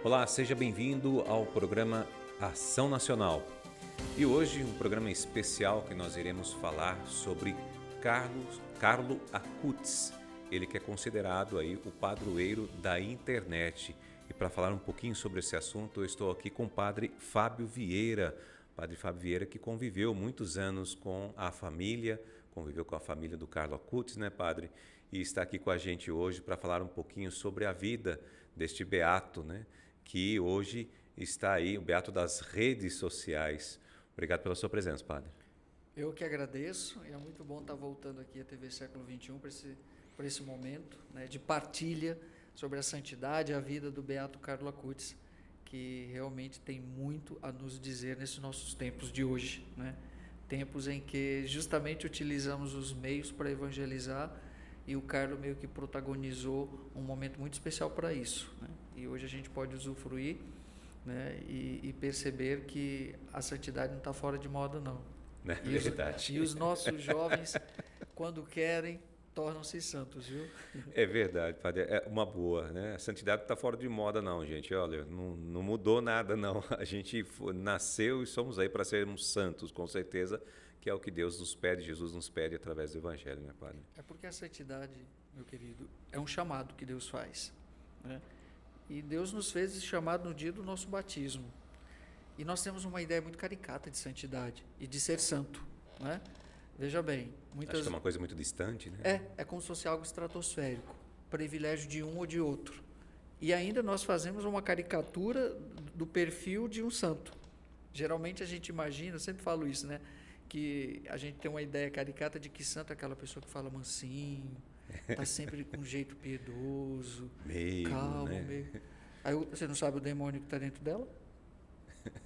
Olá, seja bem-vindo ao programa Ação Nacional. E hoje um programa especial que nós iremos falar sobre Carlo Acutis. Ele que é considerado aí o padroeiro da internet. E para falar um pouquinho sobre esse assunto, eu estou aqui com o padre Fábio Vieira. Padre Fábio Vieira que conviveu muitos anos com a família, conviveu com a família do Carlo Acutis, né, padre? E está aqui com a gente hoje para falar um pouquinho sobre a vida deste beato, né? Que hoje está aí, o beato das redes sociais. Obrigado pela sua presença, padre. Eu que agradeço, e é muito bom estar voltando aqui à TV Século XXI para esse momento, né, de partilha sobre a santidade e a vida do beato Carlo Acutis, que realmente tem muito a nos dizer nesses nossos tempos de hoje, né? Tempos em que justamente utilizamos os meios para evangelizar, e o Carlo meio que protagonizou um momento muito especial para isso, né? E hoje a gente pode usufruir, né, e perceber que a santidade não está fora de moda, não. É verdade. E os nossos jovens, quando querem, tornam-se santos, viu? É verdade, padre. É uma boa, né? A santidade não está fora de moda, não, gente. Olha, não mudou nada, não. A gente nasceu e somos aí para sermos santos, com certeza, que é o que Deus nos pede, Jesus nos pede através do Evangelho, né, padre? É porque a santidade, meu querido, é um chamado que Deus faz, né? E Deus nos fez esse chamado no dia do nosso batismo. E nós temos uma ideia muito caricata de santidade e de ser santo, né? Veja bem, Acho que é uma coisa muito distante, né? É como se fosse algo estratosférico, privilégio de um ou de outro. E ainda nós fazemos uma caricatura do perfil de um santo. Geralmente a gente imagina, eu sempre falo isso, né? Que a gente tem uma ideia caricata de que santo é aquela pessoa que fala mansinho, está sempre com um jeito piedoso, calmo, né? meio. Aí você não sabe o demônio que está dentro dela?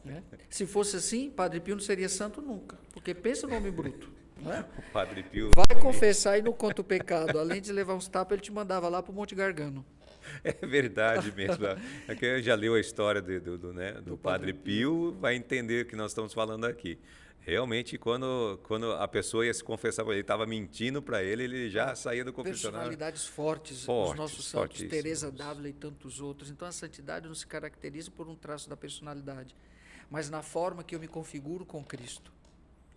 Né? Se fosse assim, Padre Pio não seria santo nunca, porque pensa no homem bruto. Não é? O Padre Pio Vai também. confessar e não conta o pecado. Além de levar uns tapas, ele te mandava lá para o Monte Gargano. É verdade mesmo. É que já leu a história do Padre Pio, vai entender o que nós estamos falando aqui. Realmente, quando a pessoa ia se confessar, ele estava mentindo para ele, ele já saía do confessionário. Personalidades fortes, os nossos santos, Teresa d'Ávila e tantos outros. Então, a santidade não se caracteriza por um traço da personalidade, mas na forma que eu me configuro com Cristo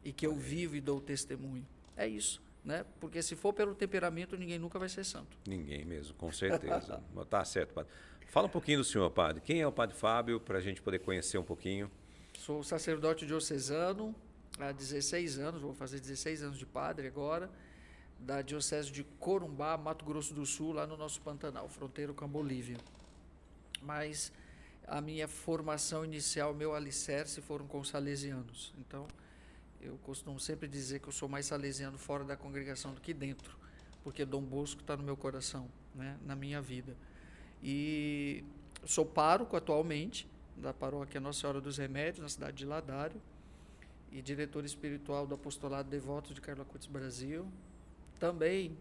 e que eu vivo e dou testemunho. É isso, né? Porque se for pelo temperamento, ninguém nunca vai ser santo. Ninguém mesmo, com certeza. Tá certo, padre. Fala um pouquinho do senhor, padre. Quem é o Padre Fábio, para a gente poder conhecer um pouquinho? Sou sacerdote diocesano há 16 anos, vou fazer 16 anos de padre agora, da Diocese de Corumbá, Mato Grosso do Sul, lá no nosso Pantanal, fronteira com a Bolívia. Mas a minha formação inicial, meu alicerce foram com os salesianos. Então, eu costumo sempre dizer que eu sou mais salesiano fora da congregação do que dentro, porque Dom Bosco está no meu coração, né, na minha vida. E sou pároco atualmente da paróquia Nossa Senhora dos Remédios, na cidade de Ladário, e diretor espiritual do Apostolado Devotos de Carlo Acutis Brasil. Também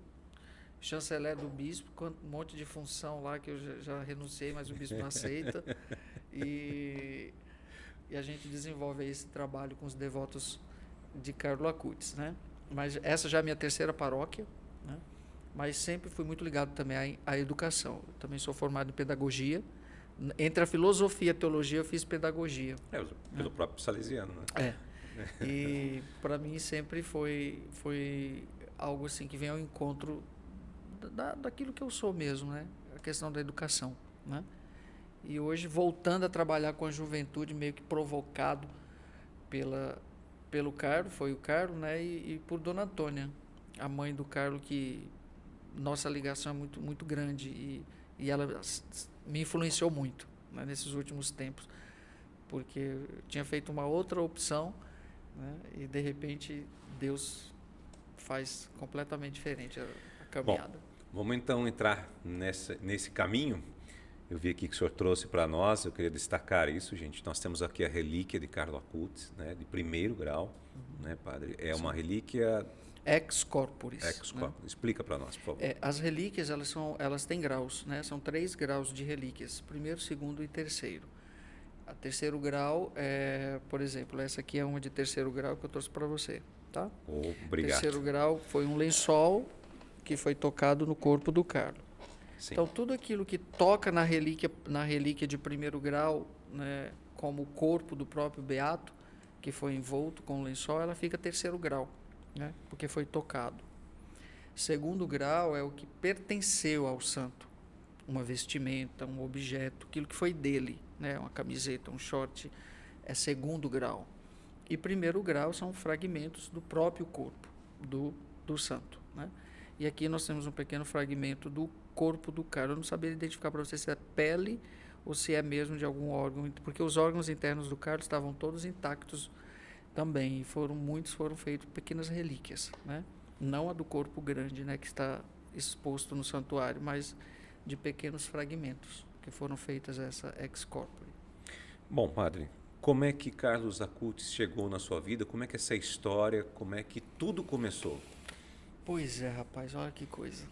chanceler do bispo, um monte de função lá que eu já renunciei, mas o bispo não aceita. E a gente desenvolve aí esse trabalho com os devotos de Carlo Acutis, né? Mas essa já é a minha terceira paróquia, né? Mas sempre fui muito ligado também à educação. Eu também sou formado em pedagogia. Entre a filosofia e a teologia, eu fiz pedagogia. Pelo próprio salesiano, né? E para mim sempre foi algo assim que vem ao encontro daquilo que eu sou mesmo, né? A questão da educação, né? E hoje, voltando a trabalhar com a juventude, meio que provocado pelo Carlo, foi o Carlo, né? E por Dona Antônia, a mãe do Carlo, que nossa ligação é muito, muito grande e ela me influenciou muito, né, nesses últimos tempos, porque eu tinha feito uma outra opção, né, e de repente Deus faz completamente diferente a caminhada. Bom, vamos então entrar nesse caminho. Eu vi aqui que o senhor trouxe para nós, eu queria destacar isso, gente. Nós temos aqui a relíquia de Carlo Acutis, né, de primeiro grau, né, padre? É uma relíquia Ex corporis. Né? Explica para nós, por favor. As relíquias, elas têm graus, né? São 3 graus de relíquias, primeiro, segundo e terceiro. A terceiro grau, por exemplo, essa aqui é uma de terceiro grau que eu trouxe para você, tá? Obrigado. Terceiro grau foi um lençol que foi tocado no corpo do Carlo. Sim. Então, tudo aquilo que toca na relíquia de primeiro grau, né, como o corpo do próprio beato, que foi envolto com o lençol, ela fica terceiro grau, né, porque foi tocado. Segundo grau é o que pertenceu ao santo, uma vestimenta, um objeto, aquilo que foi dele, né, uma camiseta, um short, é segundo grau. E primeiro grau são fragmentos do próprio corpo do santo, né? E aqui nós temos um pequeno fragmento do corpo do cara. Eu não sabia identificar para você se é pele ou se é mesmo de algum órgão, porque os órgãos internos do Carlos estavam todos intactos também, e muitos foram feitos pequenas relíquias, né? Não a do corpo grande, né, que está exposto no santuário, mas de pequenos fragmentos que foram feitas essa ex corpore. Bom, padre, como é que Carlos Acutis chegou na sua vida? Como é que essa história, como é que tudo começou? Pois é, rapaz, olha que coisa.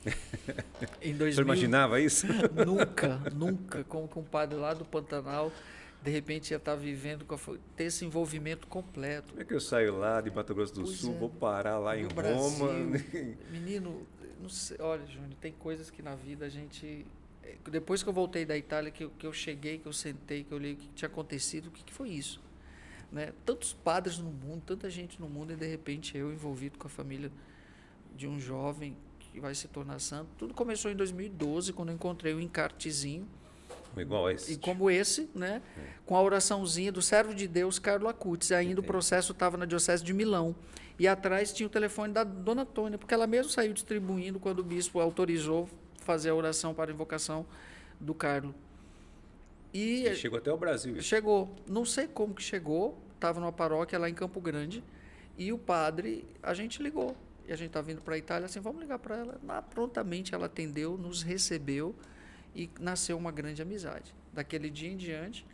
Em Você imaginava isso? Nunca, como que um padre lá do Pantanal, de repente ia estar vivendo, ter esse envolvimento completo. Como é que eu saio lá de Mato Grosso do Sul, vou parar lá em Roma? Menino, não sei, olha, Júnior, tem coisas que na vida a gente... Depois que eu voltei da Itália, que eu cheguei, que eu sentei, que eu olhei o que tinha acontecido, o que foi isso? Né? Tantos padres no mundo, tanta gente no mundo, e de repente eu envolvido com a família de um jovem que vai se tornar santo. Tudo começou em 2012, quando eu encontrei um encartezinho. Igual esse. E como esse, né? Com a oraçãozinha do servo de Deus, Carlo Acutis. Ainda o processo estava na Diocese de Milão. E atrás tinha o telefone da Dona Antônia, porque ela mesma saiu distribuindo quando o bispo autorizou fazer a oração para a invocação do Carlo. E chegou até o Brasil. Chegou. Não sei como que chegou. Estava numa paróquia lá em Campo Grande. E o padre, a gente ligou. E a gente estava vindo para a Itália, assim, vamos ligar para ela. Prontamente ela atendeu, nos recebeu e nasceu uma grande amizade. Daquele dia em diante,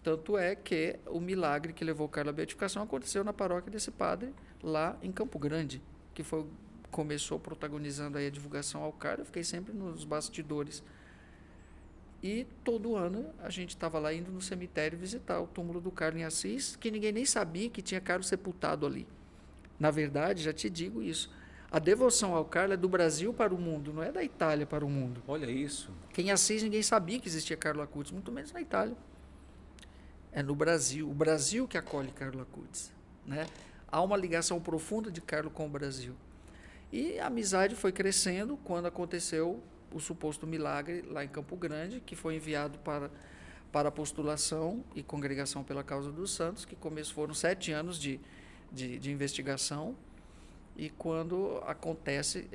tanto é que o milagre que levou o Carlo à beatificação aconteceu na paróquia desse padre, lá em Campo Grande, que começou protagonizando aí a divulgação ao Carlo. Eu fiquei sempre nos bastidores. E todo ano a gente estava lá indo no cemitério visitar o túmulo do Carlo em Assis, que ninguém nem sabia que tinha Carlo sepultado ali. Na verdade, já te digo isso, a devoção ao Carlo é do Brasil para o mundo, não é da Itália para o mundo. Olha isso. Que em Assis ninguém sabia que existia Carlo Acutis, muito menos na Itália. É no Brasil, o Brasil que acolhe Carlo Acutis, né? Há uma ligação profunda de Carlo com o Brasil. E a amizade foi crescendo quando aconteceu o suposto milagre lá em Campo Grande, que foi enviado para a postulação e congregação pela causa dos santos, que foram 7 anos de investigação. E quando acontece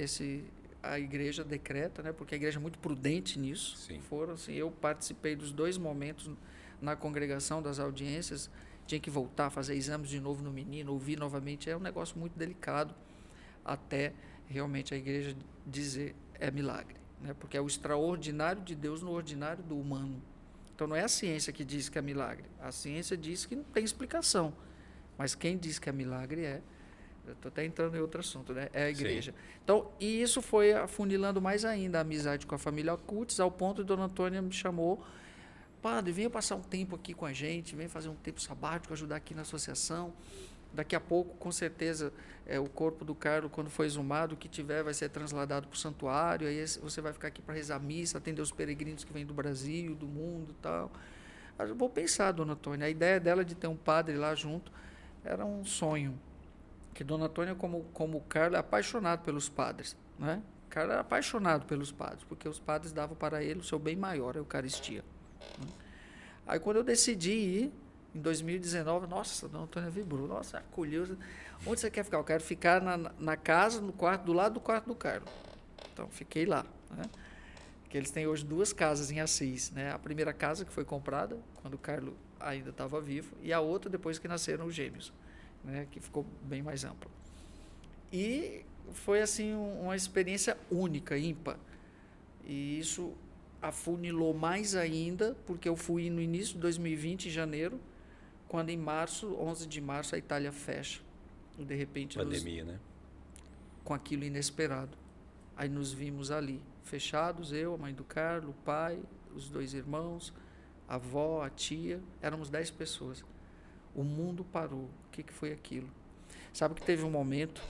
a igreja decreta, né, porque a igreja é muito prudente nisso. Sim. Eu participei dos 2 momentos na congregação das audiências, tinha que voltar, fazer exames de novo no menino, ouvir novamente, é um negócio muito delicado, até realmente a igreja dizer é milagre, né, porque é o extraordinário de Deus no ordinário do humano. Então não é a ciência que diz que é milagre, a ciência diz que não tem explicação, mas quem diz que é milagre eu estou até entrando em outro assunto, né? É a igreja. Sim. Então, e isso foi afunilando mais ainda a amizade com a família Acutis, ao ponto de Dona Antônia me chamou, padre, venha passar um tempo aqui com a gente, venha fazer um tempo sabático, ajudar aqui na associação. Daqui a pouco, com certeza, o corpo do Carlo, quando for exumado, o que tiver vai ser transladado para o santuário, aí você vai ficar aqui para rezar missa, atender os peregrinos que vêm do Brasil, do mundo e tal. Eu vou pensar, Dona Antônia, a ideia dela de ter um padre lá junto era um sonho. Que Dona Antônia, como o Carlo, é apaixonado pelos padres, né? O Carlo era apaixonado pelos padres, porque os padres davam para ele o seu bem maior, a Eucaristia. Aí, quando eu decidi ir, em 2019, nossa, Dona Antônia vibrou, nossa, acolheu. Onde você quer ficar? Eu quero ficar na casa, no quarto, do lado do quarto do Carlo. Então, fiquei lá, né? Que eles têm hoje 2 casas em Assis, né? A primeira casa que foi comprada, quando o Carlo ainda estava vivo, e a outra depois que nasceram os gêmeos. Né, que ficou bem mais ampla. E foi assim uma experiência única, ímpar. E isso afunilou mais ainda, porque eu fui no início de 2020, em janeiro, quando em março, 11 de março, a Itália fecha. E de repente... Pandemia, né? Com aquilo inesperado. Aí nos vimos ali, fechados, eu, a mãe do Carlo, o pai, os 2 irmãos, a avó, a tia, éramos 10 pessoas. O mundo parou. O que foi aquilo? Sabe que teve um momento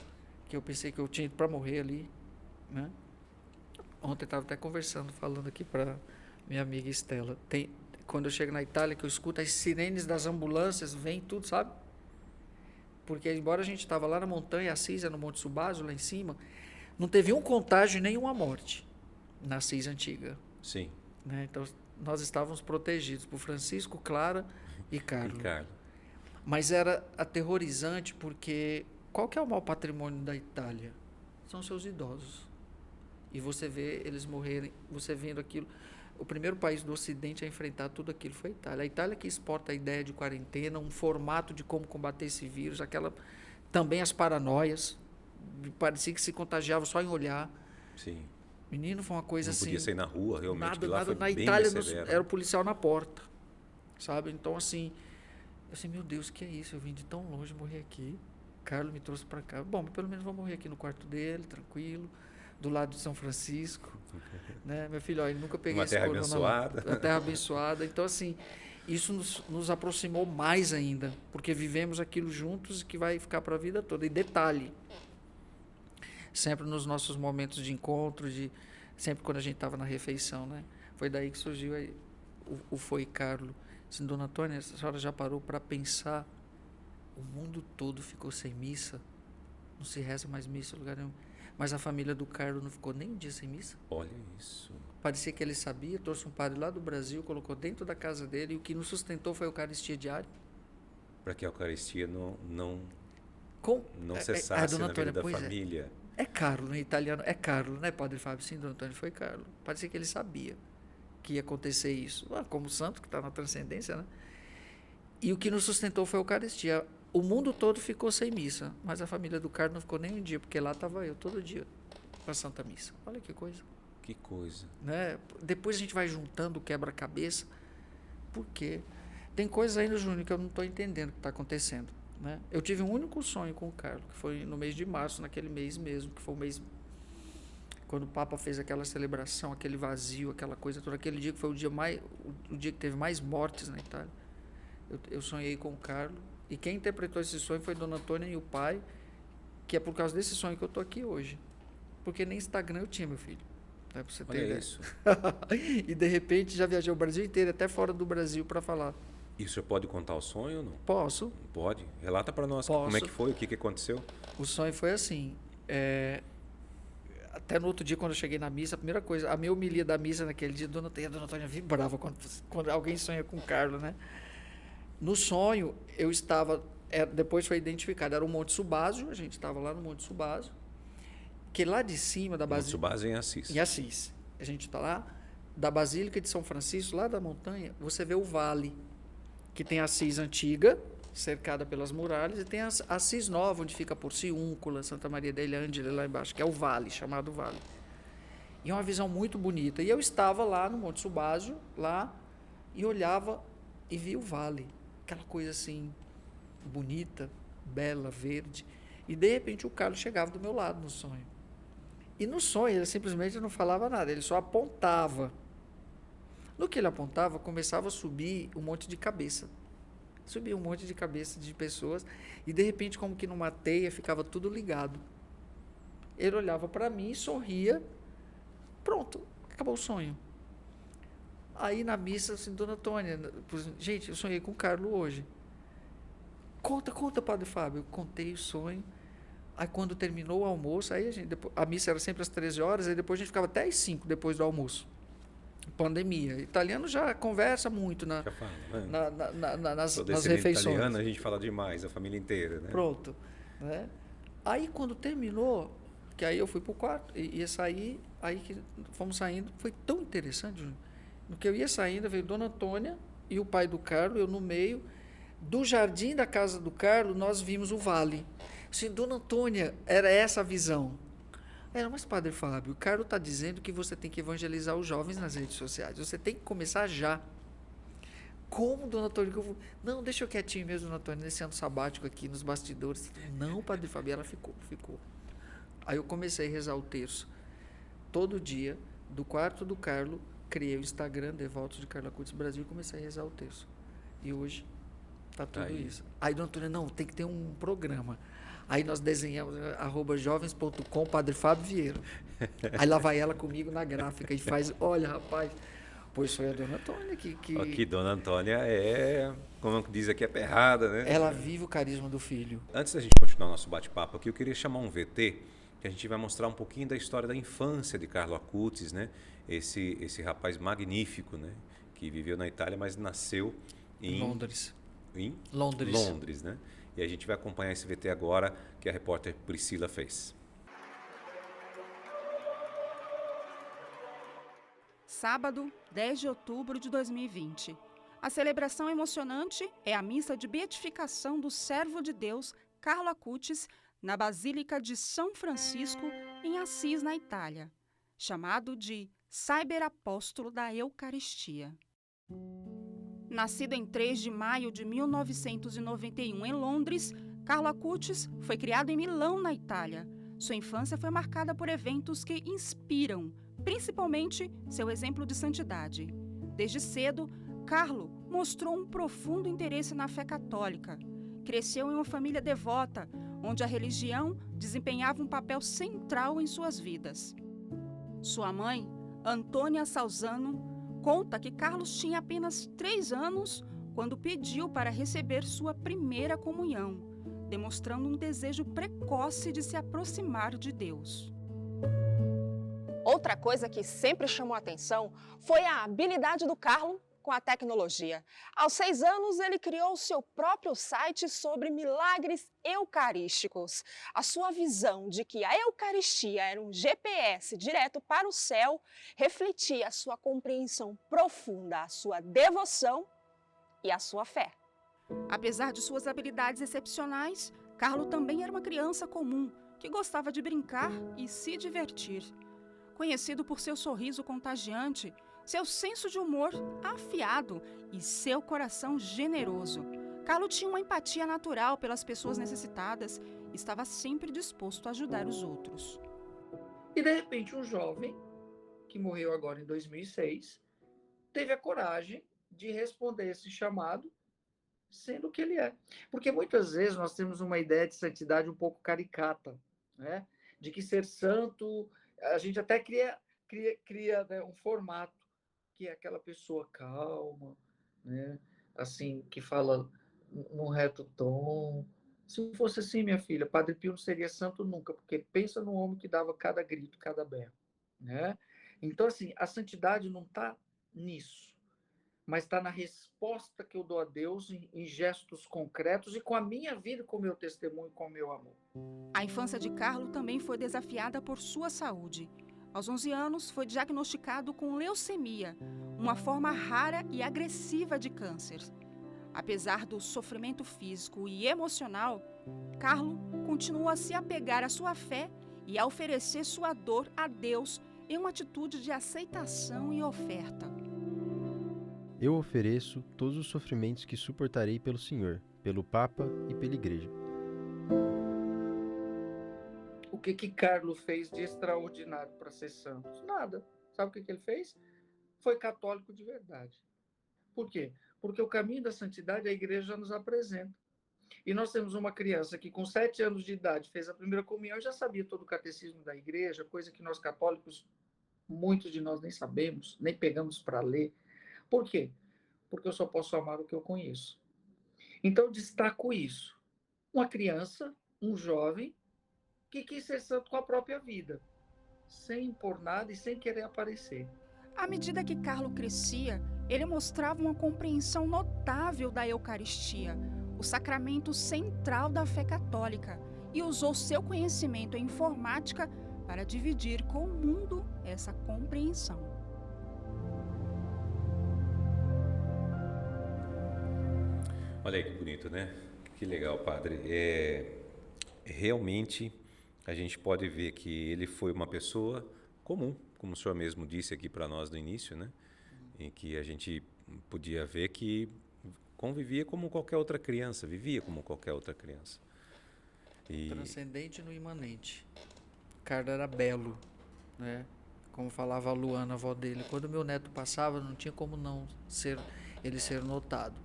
que eu pensei que eu tinha ido para morrer ali, né? Ontem eu estava até conversando, falando aqui para minha amiga Estela. Quando eu chego na Itália, que eu escuto as sirenes das ambulâncias, vem tudo, sabe? Porque, embora a gente estava lá na montanha, Assisa, no Monte Subasio, lá em cima, não teve um contágio e nenhuma morte na Assisa antiga. Sim. Né? Então, nós estávamos protegidos por Francisco, Clara e Carlo. Mas era aterrorizante porque qual que é o maior patrimônio da Itália? São seus idosos. E você vê eles morrerem, você vendo aquilo. O primeiro país do Ocidente a enfrentar tudo aquilo foi a Itália. A Itália que exporta a ideia de quarentena, um formato de como combater esse vírus, também as paranoias. Parecia que se contagiava só em olhar. Sim. Menino, foi uma coisa assim... Não podia sair na rua, realmente. Nada. Na Itália era o policial na porta. Sabe? Então, assim... Eu assim, meu Deus, o que é isso? Eu vim de tão longe morrer aqui. Carlos me trouxe para cá. Bom, pelo menos vou morrer aqui no quarto dele, tranquilo, do lado de São Francisco. Né? Meu filho, ó, ele nunca peguei esse corona. Uma terra abençoada. Então, assim, isso nos aproximou mais ainda, porque vivemos aquilo juntos e que vai ficar para a vida toda. E detalhe, sempre nos nossos momentos de encontro, sempre quando a gente estava na refeição, né? Foi daí que surgiu aí, o Foi Carlo. Assim, Dona Antônia, a senhora já parou para pensar? O mundo todo ficou sem missa. Não se reza mais missa em lugar nenhum. Mas a família do Carlo não ficou nem um dia sem missa. Olha isso. Parecia que ele sabia, trouxe um padre lá do Brasil, colocou dentro da casa dele, e o que nos sustentou foi a Eucaristia diária. Para que a Eucaristia não Dona cessasse na Antônia, vida da família. É Carlo, no italiano. É Carlo, né, Padre Fábio? Sim, Dona Antônia, foi Carlo. Parecia que ele sabia que ia acontecer isso. Como santo que está na transcendência, né? E o que nos sustentou foi a Eucaristia. O mundo todo ficou sem missa, mas a família do Carlos não ficou nem um dia, porque lá estava eu todo dia para a Santa Missa. Olha que coisa. Que coisa. Né? Depois a gente vai juntando o quebra-cabeça. Por quê? Tem coisas aí no Júnior que eu não estou entendendo o que está acontecendo. Né? Eu tive um único sonho com o Carlos, que foi no mês de março, naquele mês mesmo, que foi o mês... Quando o Papa fez aquela celebração, aquele vazio, aquela coisa toda, aquele dia que foi o dia que teve mais mortes na Itália. Eu sonhei com o Carlos, e quem interpretou esse sonho foi Dona Antônia e o pai, que é por causa desse sonho que eu estou aqui hoje. Porque nem Instagram eu tinha, meu filho. Né, pra você ter ideia. Isso. E de repente já viajei o Brasil inteiro, até fora do Brasil, para falar. E o senhor pode contar o sonho ou não? Posso. Pode? Relata para nós. Posso. Como é que foi, o que aconteceu? O sonho foi assim, até no outro dia, quando eu cheguei na missa, a primeira coisa, a minha homilia da missa naquele dia, a Dona Antônia vibrava quando alguém sonha com o Carlos, né? No sonho, eu estava, depois foi identificado, era o Monte Subasio, a gente estava lá no Monte Subasio, que lá de cima da Basílica... Monte Subasio em Assis. Em Assis. A gente está lá, da Basílica de São Francisco, lá da montanha, você vê o vale, que tem a Assis antiga, cercada pelas muralhas, e tem a Assis nova, onde fica Porciúncula, Santa Maria degli Angeli, lá embaixo, que é o vale, chamado vale. E é uma visão muito bonita. E eu estava lá no Monte Subasio, lá, e olhava e via o vale. Aquela coisa assim, bonita, bela, verde. E, de repente, o Carlos chegava do meu lado no sonho. E no sonho, ele simplesmente não falava nada, ele só apontava. No que ele apontava, começava a subir um monte de cabeça. Subia um monte de cabeça de pessoas e, de repente, como que numa teia, ficava tudo ligado. Ele olhava para mim, sorria, pronto, acabou o sonho. Aí, na missa, assim, Dona Antônia, gente, eu sonhei com o Carlos hoje. Conta, Padre Fábio. Eu contei o sonho. Aí, quando terminou o almoço, aí a missa era sempre às 13 horas, aí depois a gente ficava até às 5 depois do almoço. Pandemia. Italiano já conversa muito nas refeições. Italiano, a gente fala demais, a família inteira, né? Pronto. Né? Aí, quando terminou, que aí eu fui para o quarto, ia sair, aí que fomos saindo, foi tão interessante, Júnior. No que eu ia saindo, veio Dona Antônia e o pai do Carlos, eu no meio. Do jardim da casa do Carlos, nós vimos o vale. Assim, Dona Antônia, era essa a visão. Mas Padre Fábio, o Carlos está dizendo que você tem que evangelizar os jovens nas redes sociais. Você tem que começar já. Como, Dona Antônia? Não, deixa eu quietinho mesmo, Dona Antônia, nesse ano sabático aqui, nos bastidores. Não, Padre Fábio, ela ficou. Aí eu comecei a rezar o terço. Todo dia, do quarto do Carlos, criei o Instagram, Devotos de Carlo Acutis Brasil, e comecei a rezar o terço. E hoje está tudo isso. Aí, Dona Antônia, não, tem que ter um programa. Aí nós desenhamos @jovens.com, Padre Fábio Vieira. Aí lá vai ela comigo na gráfica e faz, olha, rapaz, pois foi a Dona Antônia que... Aqui, Dona Antônia como diz aqui, é perrada, né? Ela vive o carisma do filho. Antes da gente continuar nosso bate-papo aqui, eu queria chamar um VT, que a gente vai mostrar um pouquinho da história da infância de Carlo Acutis, né? Esse rapaz magnífico, né? Que viveu na Itália, mas nasceu em Londres. Em Londres. Londres, né? E a gente vai acompanhar esse VT agora que a repórter Priscila fez. Sábado, 10 de outubro de 2020. A celebração emocionante é a missa de beatificação do servo de Deus, Carlo Acutis, na Basílica de São Francisco, em Assis, na Itália, chamado de Cyberapóstolo da Eucaristia. Nascido em 3 de maio de 1991 em Londres, Carlo Acutis foi criado em Milão, na Itália. Sua infância foi marcada por eventos que inspiram, principalmente seu exemplo de santidade. Desde cedo, Carlo mostrou um profundo interesse na fé católica. Cresceu em uma família devota, onde a religião desempenhava um papel central em suas vidas. Sua mãe, Antônia Salzano, conta que Carlos tinha apenas 3 anos quando pediu para receber sua primeira comunhão, demonstrando um desejo precoce de se aproximar de Deus. Outra coisa que sempre chamou a atenção foi a habilidade do Carlo com a tecnologia. Aos 6 anos, ele criou seu próprio site sobre milagres eucarísticos. A sua visão de que a Eucaristia era um GPS direto para o céu refletia a sua compreensão profunda, a sua devoção e a sua fé. Apesar de suas habilidades excepcionais, Carlo também era uma criança comum, que gostava de brincar e se divertir. Conhecido por seu sorriso contagiante, seu senso de humor afiado e seu coração generoso, Carlo tinha uma empatia natural pelas pessoas necessitadas e estava sempre disposto a ajudar os outros. E de repente um jovem, que morreu agora em 2006, teve a coragem de responder esse chamado sendo o que ele é. Porque muitas vezes nós temos uma ideia de santidade um pouco caricata, né? De que ser santo, a gente até cria né, um formato, que é aquela pessoa calma, né? Assim, que fala num reto tom. Se fosse assim, minha filha, Padre Pio não seria santo nunca, porque pensa num homem que dava cada grito, cada berro, né? Então, assim, a santidade não está nisso, mas está na resposta que eu dou a Deus em gestos concretos e com a minha vida, com o meu testemunho, com o meu amor. A infância de Carlo também foi desafiada por sua saúde. Aos 11 anos, foi diagnosticado com leucemia, uma forma rara e agressiva de câncer. Apesar do sofrimento físico e emocional, Carlo continuou a se apegar à sua fé e a oferecer sua dor a Deus em uma atitude de aceitação e oferta. Eu ofereço todos os sofrimentos que suportarei pelo Senhor, pelo Papa e pela Igreja. O que Carlo fez de extraordinário para ser santo? Nada. Sabe o que ele fez? Foi católico de verdade. Por quê? Porque o caminho da santidade a Igreja nos apresenta. E nós temos uma criança que com 7 anos de idade fez a primeira comunhão e já sabia todo o catecismo da Igreja, coisa que nós católicos, muitos de nós nem sabemos, nem pegamos para ler. Por quê? Porque eu só posso amar o que eu conheço. Então, eu destaco isso. Uma criança, um jovem, que quis ser santo com a própria vida, sem impor nada e sem querer aparecer. À medida que Carlo crescia, ele mostrava uma compreensão notável da Eucaristia, o sacramento central da fé católica, e usou seu conhecimento em informática para dividir com o mundo essa compreensão. Olha aí que bonito, né? Que legal, padre. Realmente a gente pode ver que ele foi uma pessoa comum, como o senhor mesmo disse aqui para nós no início, né? Em que a gente podia ver que convivia como qualquer outra criança, vivia como qualquer outra criança. Transcendente no imanente. Carlos era belo, né? Como falava a Luana, a avó dele. Quando meu neto passava, não tinha como não ele ser notado.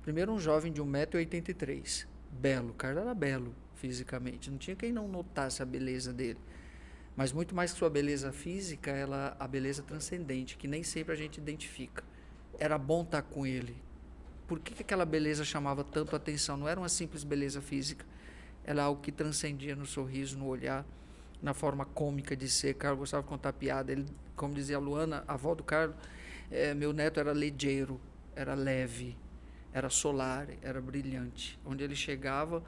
Primeiro, um jovem de 1,83 m. Belo. Carlos era belo. fisicamente. Não tinha quem não notasse a beleza dele. Mas muito mais que sua beleza física, a beleza transcendente, que nem sempre a gente identifica. Era bom estar com ele. Por que aquela beleza chamava tanto a atenção? Não era uma simples beleza física. Era algo que transcendia no sorriso, no olhar, na forma cômica de ser. Carlos gostava de contar piada. Ele, como dizia a Luana, a avó do Carlos, meu neto era ligeiro, era leve, era solar, era brilhante. Onde ele chegava,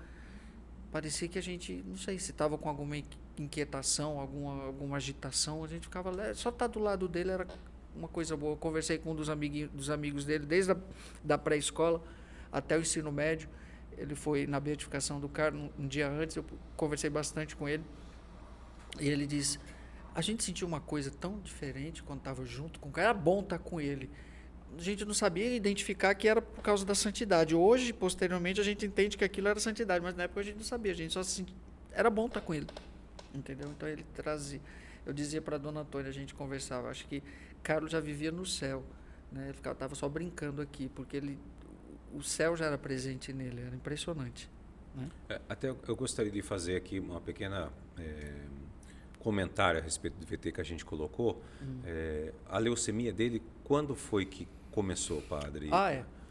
parecia que a gente, não sei, se estava com alguma inquietação, alguma agitação, a gente ficava leve. Só estar do lado dele era uma coisa boa. Eu conversei com um dos amigos dele, desde da pré-escola até o ensino médio. Ele foi na beatificação do Carlos um dia antes, eu conversei bastante com ele. E ele disse, a gente sentiu uma coisa tão diferente quando estava junto com o Carlos. Era bom estar com ele. A gente não sabia identificar que era por causa da santidade. Hoje, posteriormente, a gente entende que aquilo era santidade, mas na época a gente não sabia. A gente só sentia, era bom estar com ele. Entendeu? Então ele trazia. Eu dizia para a dona Antônia, a gente conversava, acho que Carlos já vivia no céu, né? Ele estava só brincando aqui, porque o céu já era presente nele, era impressionante, né? Até eu gostaria de fazer aqui uma pequena comentário a respeito do VT que a gente colocou. A leucemia dele, quando foi que começou, padre?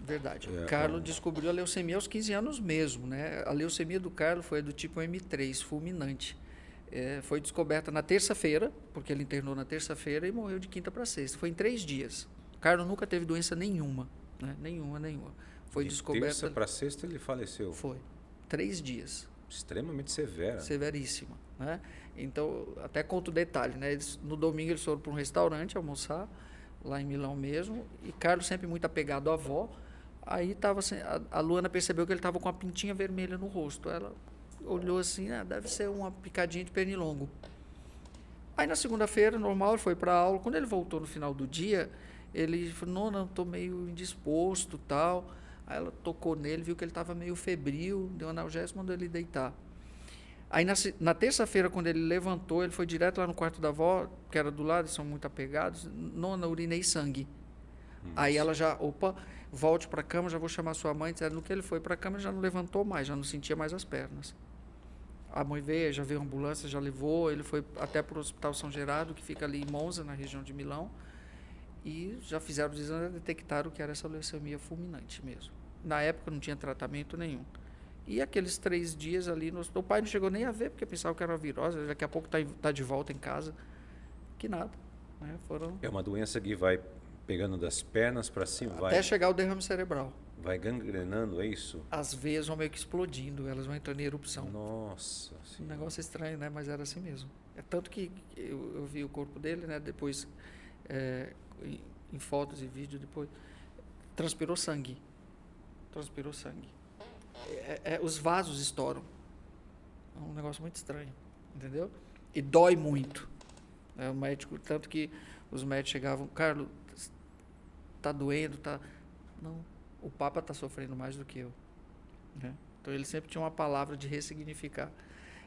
Verdade. Carlos descobriu a leucemia aos 15 anos mesmo, né? A leucemia do Carlos foi do tipo M3, fulminante. Foi descoberta na terça-feira, porque ele internou na terça-feira e morreu de quinta para sexta. Foi em 3 dias. O Carlos nunca teve doença nenhuma, né? Nenhuma. Foi descoberta. De terça para sexta ele faleceu. Foi. 3 dias. Extremamente severa. Severíssima, né? Então, até conto o detalhe, né? No domingo eles foram para um restaurante almoçar, lá em Milão mesmo, e Carlos sempre muito apegado à avó. Aí a Luana percebeu que ele estava com uma pintinha vermelha no rosto. Ela olhou assim, deve ser uma picadinha de pernilongo. Aí na segunda-feira, normal, ele foi para a aula. Quando ele voltou no final do dia, ele falou, não, estou meio indisposto, tal. Aí ela tocou nele, viu que ele estava meio febril, deu analgésico, mandou ele deitar. Aí na terça-feira, quando ele levantou, ele foi direto lá no quarto da avó, que era do lado, eles são muito apegados, nona, urinei sangue. Aí ela volte para a cama, já vou chamar sua mãe. No que ele foi para a cama, ele já não levantou mais, já não sentia mais as pernas. A mãe veio, já veio a ambulância, já levou, ele foi até para o Hospital São Gerardo, que fica ali em Monza, na região de Milão, e já fizeram os exames e detectaram que era essa leucemia fulminante mesmo. Na época não tinha tratamento nenhum. E aqueles 3 dias ali, o pai não chegou nem a ver, porque pensava que era uma virose, daqui a pouco tá de volta em casa, que nada. Né? É uma doença que vai pegando das pernas para cima, até chegar ao derrame cerebral. Vai gangrenando, é isso? As veias vão meio que explodindo, elas vão entrando em erupção. Nossa. Um negócio estranho, né? Mas era assim mesmo. Tanto que eu vi o corpo dele, né? Depois, em fotos e vídeos, depois, transpirou sangue. Os vasos estouram. É um negócio muito estranho, entendeu? E dói muito. O médico, tanto que os médicos chegavam, Carlos, tá doendo, tá... Não, o Papa tá sofrendo mais do que eu. Né? Então ele sempre tinha uma palavra de ressignificar.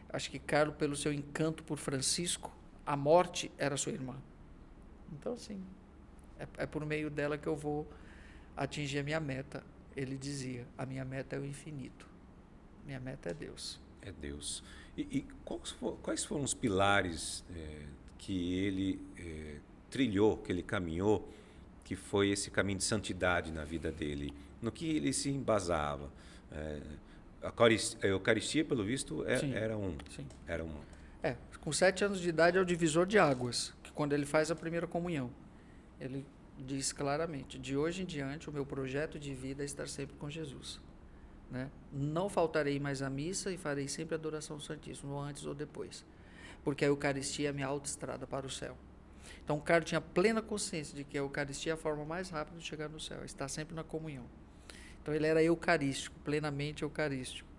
Acho que Carlos, pelo seu encanto por Francisco, a morte era sua irmã. Então, assim, é por meio dela que eu vou atingir a minha meta. Ele dizia, a minha meta é o infinito. Minha meta é Deus. É Deus. E quais foram os pilares que ele trilhou, que ele caminhou, que foi esse caminho de santidade na vida dele? No que ele se embasava? A Eucaristia, pelo visto, era um. Sim. Era um. Com 7 anos de idade é o divisor de águas, que quando ele faz a primeira comunhão, ele diz claramente, de hoje em diante o meu projeto de vida é estar sempre com Jesus. Né? Não faltarei mais à missa e farei sempre a adoração ao Santíssimo, ou antes ou depois, porque a Eucaristia é a minha autoestrada para o céu. Então o Carlos tinha plena consciência de que a Eucaristia é a forma mais rápida de chegar no céu, estar sempre na comunhão. Então ele era eucarístico, plenamente eucarístico.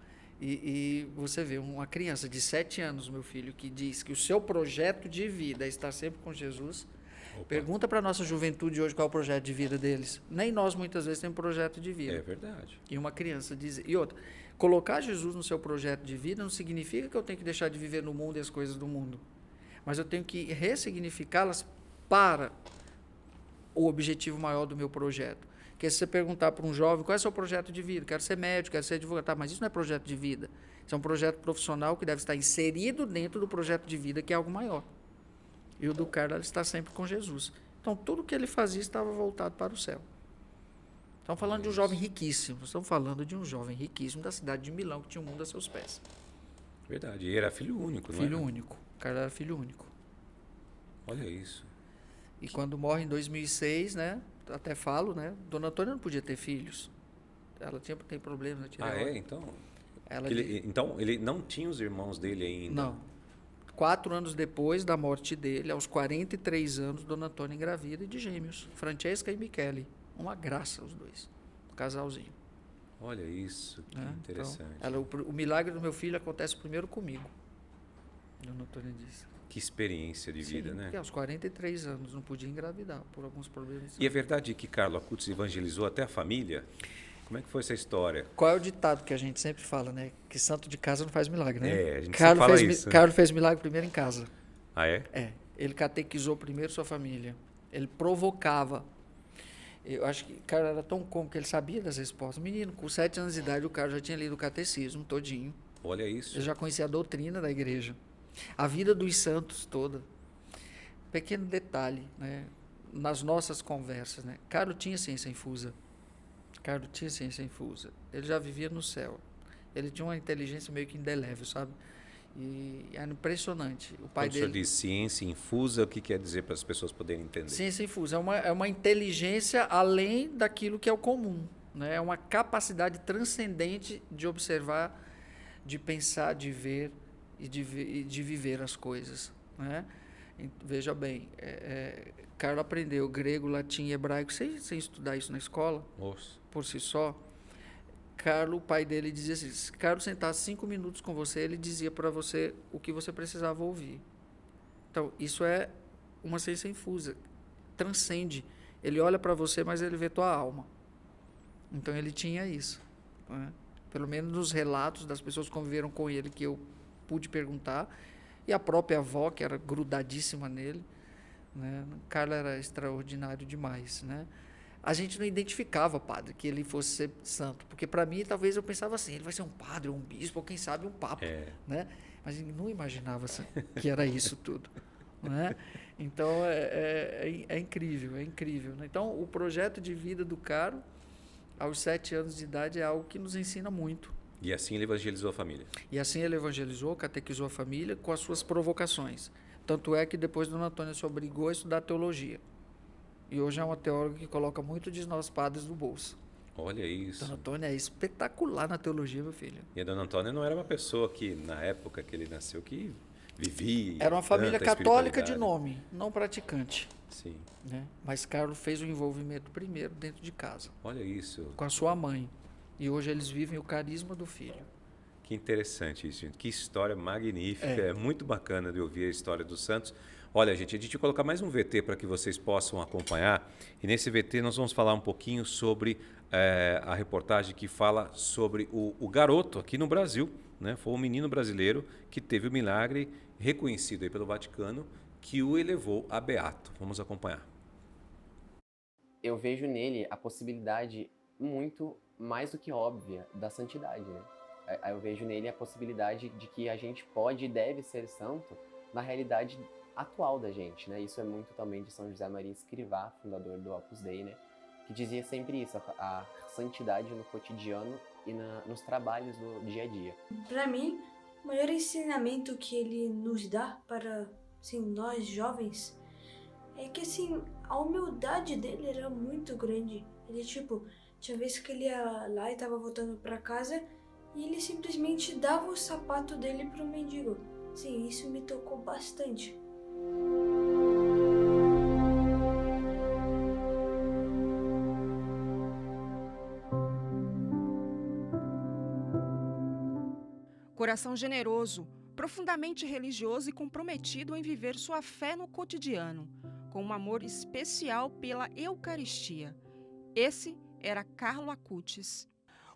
E você vê uma criança de 7 anos, meu filho, que diz que o seu projeto de vida é estar sempre com Jesus. Opa. Pergunta para a nossa juventude hoje qual é o projeto de vida deles. Nem nós muitas vezes temos projeto de vida. É verdade. E uma criança diz... E outra, colocar Jesus no seu projeto de vida não significa que eu tenho que deixar de viver no mundo e as coisas do mundo. Mas eu tenho que ressignificá-las para o objetivo maior do meu projeto, Porque se você perguntar para um jovem qual é o seu projeto de vida, quero ser médico, quero ser advogado, tá, mas isso não é projeto de vida. Isso é um projeto profissional que deve estar inserido dentro do projeto de vida, que é algo maior. E o do Carlos está sempre com Jesus. Então, tudo que ele fazia estava voltado para o céu. Estamos falando de um jovem riquíssimo. Estamos falando de um jovem riquíssimo da cidade de Milão, que tinha o mundo a seus pés. Verdade. E ele era filho único, não Filho era? único. O Carlos era filho único. Olha isso. E quando morre em 2006, né? Até falo, né? Dona Antônia não podia ter filhos. Ela tem problemas na tireoide. Então? Ela Então, ele não tinha os irmãos dele ainda? Não. 4 anos depois da morte dele, aos 43 anos, Dona Antônia engravida de gêmeos. Francesca e Michele. Uma graça os dois. Um casalzinho. Olha isso, que Né? interessante. Então, o milagre do meu filho acontece primeiro comigo. Dona Antônia disse. Que experiência de vida, Sim, né? porque aos 43 anos não podia engravidar por alguns problemas. E é verdade que Carlo Acutis evangelizou até a família? Como é que foi essa história? Qual é o ditado que a gente sempre fala, né? Que santo de casa não faz milagre, né? A gente sempre fala isso. Carlos fez milagre primeiro em casa. Ah, é? É. Ele catequizou primeiro sua família. Ele provocava. Eu acho que o Carlos era tão cômodo que ele sabia das respostas. Menino, com 7 anos de idade, o Carlos já tinha lido o catecismo todinho. Olha isso. Ele já conhecia a doutrina da igreja. A vida dos santos toda. Pequeno detalhe, né? Nas nossas conversas, né? Carlos tinha ciência infusa. Carlos tinha ciência infusa. Ele já vivia no céu. Ele tinha uma inteligência meio que indelével, sabe? E era impressionante. O pai Quando dele... o senhor diz ciência infusa, o que quer dizer para as pessoas poderem entender? Ciência infusa é uma inteligência além daquilo que é o comum, né? É uma capacidade transcendente de observar, de pensar, de ver e de viver as coisas, né? Veja bem, Carlos aprendeu grego, latim e hebraico sem estudar isso na escola, Nossa. por si só. Carlos, o pai dele, dizia assim, se Carlos sentasse 5 minutos com você, ele dizia para você o que você precisava ouvir. Então, isso é uma ciência infusa, transcende. Ele olha para você, mas ele vê tua alma. Então, ele tinha isso, né? Pelo menos nos relatos das pessoas que conviveram com ele, que eu pude perguntar, e a própria avó, que era grudadíssima nele, né? Carlos era extraordinário demais, né? A gente não identificava, padre, que ele fosse ser santo, porque para mim, talvez eu pensava assim, ele vai ser um padre, um bispo, ou quem sabe um papa, né? Mas ele não imaginava assim, que era isso tudo, né? Então, é incrível, é incrível, né? Então, o projeto de vida do Carlos, aos 7 anos de idade, é algo que nos ensina muito. E assim ele evangelizou a família. E assim ele evangelizou, catequizou a família com as suas provocações. Tanto é que depois Dona Antônia se obrigou a estudar teologia. E hoje é uma teóloga que coloca muito de nós padres no bolso. Olha isso. Dona Antônia é espetacular na teologia, meu filho. E a Dona Antônia não era uma pessoa que, na época que ele nasceu, que vivia... Era uma família tanta católica de espiritualidade. nome, não praticante. Sim. Né? Mas Carlos fez o envolvimento primeiro dentro de casa, Olha isso. com a sua mãe. E hoje eles vivem o carisma do filho. Que interessante isso, gente. Que história magnífica. É muito bacana de ouvir a história dos santos. Olha, gente, a gente vai colocar mais um VT para que vocês possam acompanhar. E nesse VT nós vamos falar um pouquinho sobre a reportagem que fala sobre o garoto aqui no Brasil, né? Foi um menino brasileiro que teve o milagre reconhecido aí pelo Vaticano que o elevou a beato. Vamos acompanhar. Eu vejo nele a possibilidade muito mais do que óbvia da santidade, né? Eu vejo nele a possibilidade de que a gente pode e deve ser santo na realidade atual da gente, né? Isso é muito também de São José Maria Escrivá, fundador do Opus Dei, né? Que dizia sempre isso, a santidade no cotidiano e nos trabalhos do dia a dia. Para mim, o maior ensinamento que ele nos dá para, assim, nós jovens é que, assim, a humildade dele era muito grande. Ele, tipo, tinha vezes que ele ia lá e tava voltando para casa e ele simplesmente dava o sapato dele pro mendigo. Sim, isso me tocou bastante. Coração generoso, profundamente religioso e comprometido em viver sua fé no cotidiano, com um amor especial pela Eucaristia. Esse era Carlo Acutis.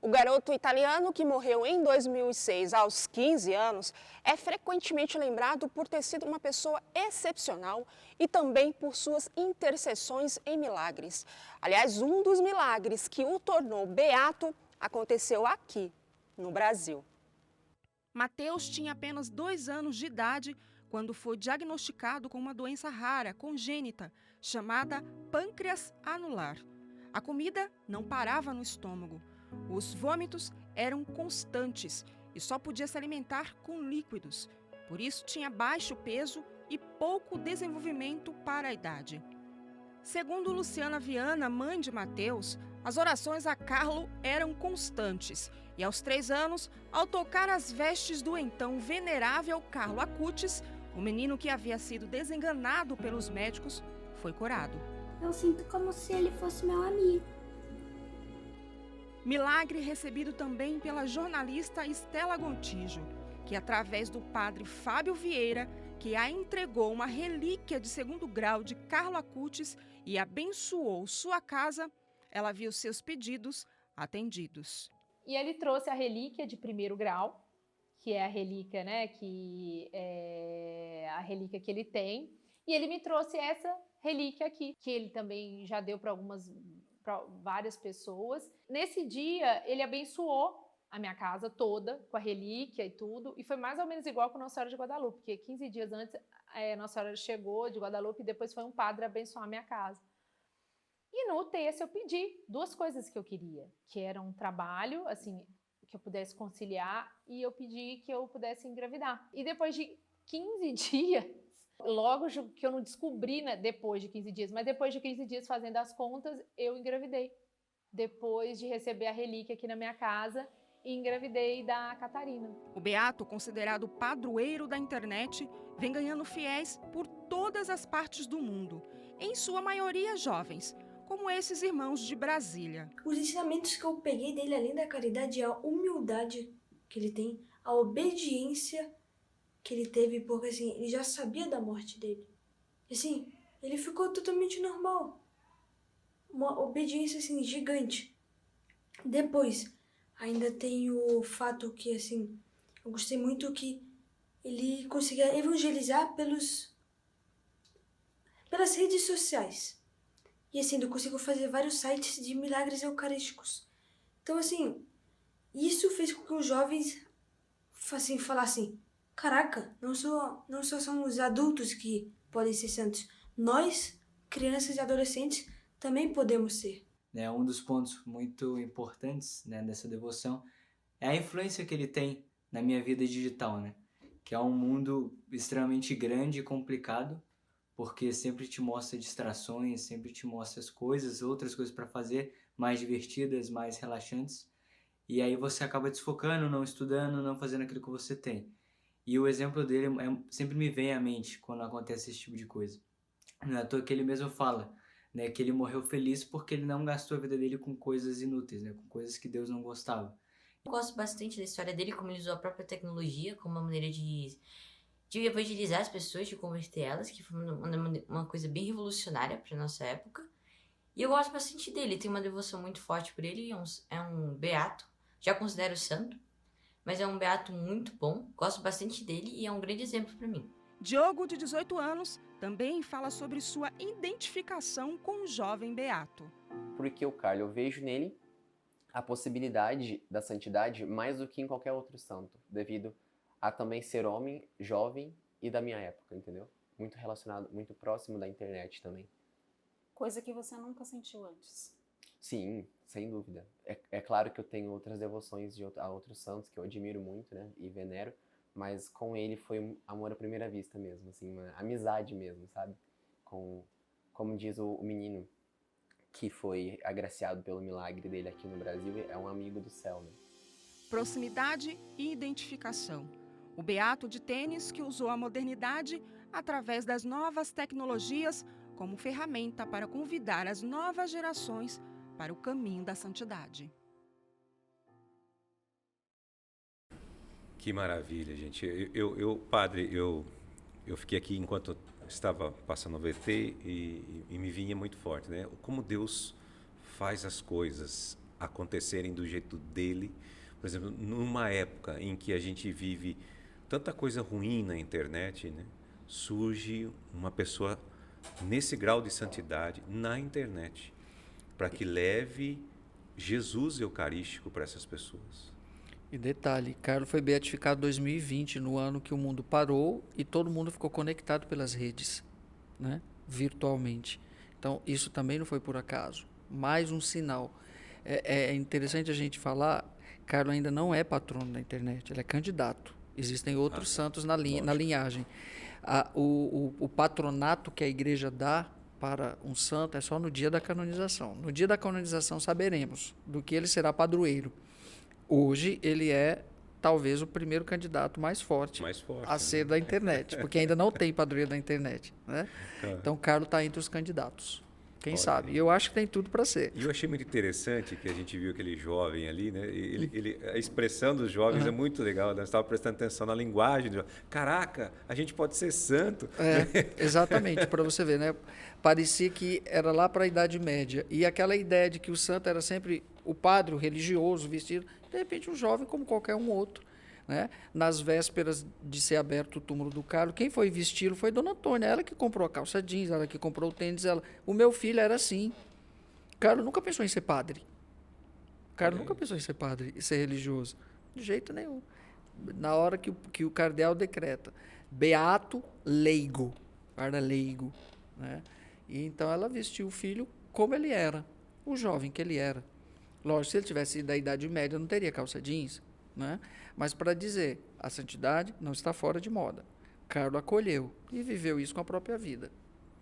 O garoto italiano, que morreu em 2006 aos 15 anos, é frequentemente lembrado por ter sido uma pessoa excepcional e também por suas intercessões em milagres. Aliás, um dos milagres que o tornou beato aconteceu aqui, no Brasil. Mateus tinha apenas 2 anos de idade quando foi diagnosticado com uma doença rara, congênita, chamada pâncreas anular. A comida não parava no estômago. Os vômitos eram constantes e só podia se alimentar com líquidos. Por isso, tinha baixo peso e pouco desenvolvimento para a idade. Segundo Luciana Viana, mãe de Mateus, as orações a Carlo eram constantes. E aos 3 anos, ao tocar as vestes do então venerável Carlo Acutis, o menino que havia sido desenganado pelos médicos foi curado. Eu sinto como se ele fosse meu amigo. Milagre recebido também pela jornalista Estela Gontijo, que através do padre Fábio Vieira, que a entregou uma relíquia de 2º grau de Carlo Acutis e abençoou sua casa, ela viu seus pedidos atendidos. E ele trouxe a relíquia de 1º grau, que é a relíquia, né, que é a relíquia que ele tem, e ele me trouxe essa relíquia aqui, que ele também já deu para várias pessoas. Nesse dia, ele abençoou a minha casa toda, com a relíquia e tudo, e foi mais ou menos igual com Nossa Senhora de Guadalupe, porque 15 dias antes, Nossa Senhora chegou de Guadalupe e depois foi um padre abençoar a minha casa. E no texto eu pedi 2 coisas que eu queria, que era um trabalho, assim, que eu pudesse conciliar, e eu pedi que eu pudesse engravidar. E depois de 15 dias, logo que eu não descobri, né, depois de 15 dias, mas depois de 15 dias fazendo as contas, eu engravidei. Depois de receber a relíquia aqui na minha casa, e engravidei da Catarina. O beato, considerado padroeiro da internet, vem ganhando fiéis por todas as partes do mundo, em sua maioria jovens, como esses irmãos de Brasília. Os ensinamentos que eu peguei dele, além da caridade, é a humildade que ele tem, a obediência que ele teve, porque assim, ele já sabia da morte dele. Assim, ele ficou totalmente normal. Uma obediência assim, gigante. Depois, ainda tem o fato que, assim, eu gostei muito que ele conseguia evangelizar pelas redes sociais. E assim, eu consigo fazer vários sites de milagres eucarísticos. Então, assim, isso fez com que os jovens assim, falassem: caraca, não só são os adultos que podem ser santos. Nós, crianças e adolescentes, também podemos ser. Um dos pontos muito importantes, né, dessa devoção é a influência que ele tem na minha vida digital, né? Que é um mundo extremamente grande e complicado, porque sempre te mostra distrações, sempre te mostra as coisas, outras coisas para fazer, mais divertidas, mais relaxantes. E aí você acaba desfocando, não estudando, não fazendo aquilo que você tem. E o exemplo dele sempre me vem à mente quando acontece esse tipo de coisa. Não é à toa que ele mesmo fala, né, que ele morreu feliz porque ele não gastou a vida dele com coisas inúteis, né, com coisas que Deus não gostava. Eu gosto bastante da história dele, como ele usou a própria tecnologia como uma maneira de evangelizar as pessoas, de converter elas, que foi uma coisa bem revolucionária para nossa época. E eu gosto bastante dele, tenho uma devoção muito forte por ele, é um beato, já considero santo, mas é um beato muito bom, gosto bastante dele e é um grande exemplo para mim. Diogo, de 18 anos, também fala sobre sua identificação com o jovem beato. Porque o Carlo, eu vejo nele a possibilidade da santidade mais do que em qualquer outro santo, devido a também ser homem, jovem e da minha época, entendeu? Muito relacionado, muito próximo da internet também. Coisa que você nunca sentiu antes. Sim, sem dúvida. É claro que eu tenho outras devoções a outros santos que eu admiro muito, né, e venero, mas com ele foi um amor à primeira vista mesmo, assim, uma amizade mesmo, sabe? Como diz o menino que foi agraciado pelo milagre dele aqui no Brasil, é um amigo do céu, né? Proximidade e identificação. O beato de tênis que usou a modernidade através das novas tecnologias como ferramenta para convidar as novas gerações para o caminho da santidade. Que maravilha, gente. Padre, eu fiquei aqui enquanto estava passando o VT e me vinha muito forte, né? Como Deus faz as coisas acontecerem do jeito dele. Por exemplo, numa época em que a gente vive tanta coisa ruim na internet, né? Surge uma pessoa nesse grau de santidade na internet, para que leve Jesus eucarístico para essas pessoas. E detalhe, Carlo foi beatificado em 2020, no ano que o mundo parou e todo mundo ficou conectado pelas redes, né? Virtualmente. Então, isso também não foi por acaso. Mais um sinal. É interessante a gente falar, Carlo ainda não é patrono da internet, ele é candidato. Existem outros santos na linhagem. O patronato que a igreja dá para um santo é só no dia da canonização. No dia da canonização saberemos do que ele será padroeiro. Hoje ele é talvez o primeiro candidato mais forte a ser da internet, porque ainda não tem padroeiro da internet, né? Então Carlo está entre os candidatos. Quem sabe? E eu acho que tem tudo para ser. E eu achei muito interessante que a gente viu aquele jovem ali, né? A expressão dos jovens é muito legal. Nós estávamos prestando atenção na linguagem. Caraca, a gente pode ser santo. Exatamente, para você ver, né? Parecia que era lá para a Idade Média. E aquela ideia de que o santo era sempre o padre, o religioso, vestido. De repente, um jovem como qualquer um outro. Né? Nas vésperas de ser aberto o túmulo do Carlo, quem foi vesti-lo foi Dona Antônia, ela que comprou a calça jeans, ela que comprou o tênis, o meu filho era assim. Carlo nunca pensou em ser padre. Carlo nunca pensou em ser padre e ser religioso. De jeito nenhum. Na hora que o cardeal decreta, beato leigo, guarda leigo. Né? E então ela vestiu o filho como ele era, o jovem que ele era. Lógico, se ele tivesse da Idade Média, não teria calça jeans. Né? Mas para dizer, a santidade não está fora de moda. Carlo acolheu e viveu isso com a própria vida.